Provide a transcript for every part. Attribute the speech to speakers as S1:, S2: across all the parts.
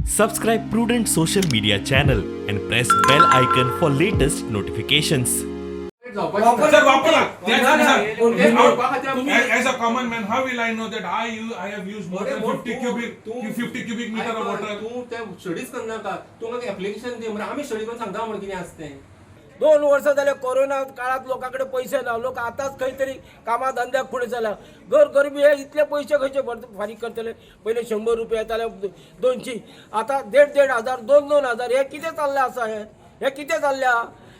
S1: Subscribe Prudent social media channel and press bell icon for latest notifications.
S2: Sir, वापरा. As a common man, how will I know that I have used more than 50 cubic meter of water?
S3: तू त्या studies करना का तू म्हाका application दे म्हणून आम्ही study करून सांगता म्हणून कितें आसतें
S4: 2 वर्सां जाले कोरोना काळात लोकांकडे पैसे ना लोक आताच खंय तरी कामा धंद्याक फुडें जाला गरबी हे इतले पैसे खंयचे फारीक करतले पयले 100 रुपया येताले 200 आता 1,500 2,000 हे कितें चाललें आसा हे कितें जाल्लें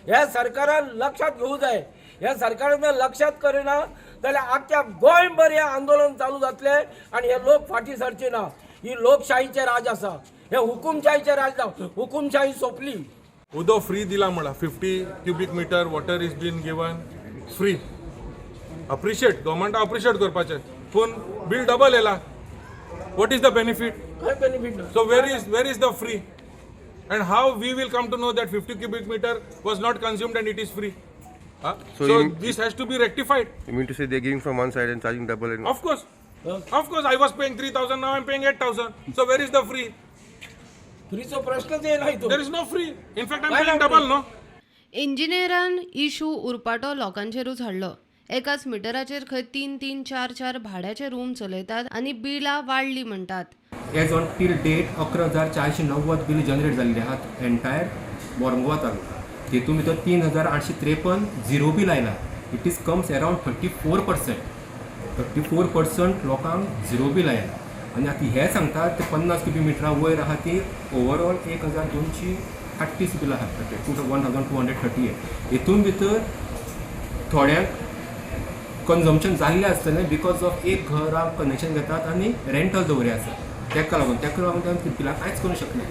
S4: ह्या सरकारान लक्षात घेवं जाय ह्या सरकारान लक्षात करिना जाल्यार आख्या गोंयभर हे आंदोलन चालू जातले आनी हे लोक फाटी सरचे ना ही लोकशाहीचे राज आसा हे हुकुमशाहीचे राज ना हुकुमशाही सोंपली
S2: उदो फ्री दिला म्हणा 50 cubic meter water is been given free. Appreciate government appreciate करपाचे पूण bill double येला. What is the benefit?
S4: काय बेनिफिट ना
S2: So where is the free? And how we will come to know that 50 cubic meter was not consumed and it is free? So this has to be rectified.
S5: You mean to say they're giving from one side and charging double?
S2: Of course, I was paying 3,000. Now I'm paying 8,000. So where is the free?
S4: फ्रीचो प्रश्नच येना तो
S2: There is no free. In fact, I'm paying double, no?
S6: इंजिनियरान इशू उरपाटो लोकांचेरूच हाडलो एकाच मिटराचेर खंय 3-3, 4-4 भाड्याचे रूम चलयतात आनी बिलां वाडली म्हणटात
S3: as on till date 11,490 bill generate जाल्ले आहात एंटायर बोरंगोवा तालुका तेतून भितर 3,853 झिरो बिल आयला इट इज कम्स अराउंड 34% लोकांक झिरो बिल आयला आनी आतां हे सांगतात ते 50 क्युबिक मिटरा वयर आहा ती ओवरऑल 1,238 बिलां आहात 1,238 हेतून भितर थोड्यांक कन्जम्पशन जाल्लें आसतलें बिकॉज ऑफ एक घराक कनेक्शन घेतात आनी रेंटल दवरे आसा तेका लागून ते बिलां कांयच करूंक शकना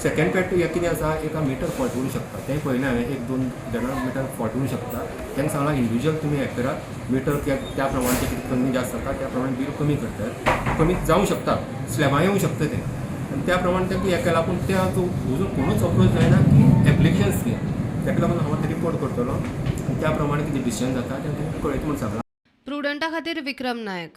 S3: सेकंड पॅट हे कितें आसा एका मिटर फॉल्ट उरूंक शकता तें पयलें हांवें 1-2 जाणां मिटर फॉल्ट उरूंक शकता तेंकां सांगलां इंडिविज्युअल तुमी हें करात मिटर त्या प्रमाणे कितें कमी जास्त जाता त्या प्रमाणे बील कमी करतात कमी जावंक शकता स्लॅबां येवंक शकता तें आनी त्या प्रमाणे तेंका हें केलां पूण तें अजून कोणूच अप्रोच जायना की एप्लिकेशन्स घे तेका लागून हांव आतां रिपोर्ट करतलो आनी त्या प्रमाणे कितें डिसिजन जाता तें तुमकां कळयता म्हूण सांगलां
S6: प्रुडंटा खातीर विक्रम नायक.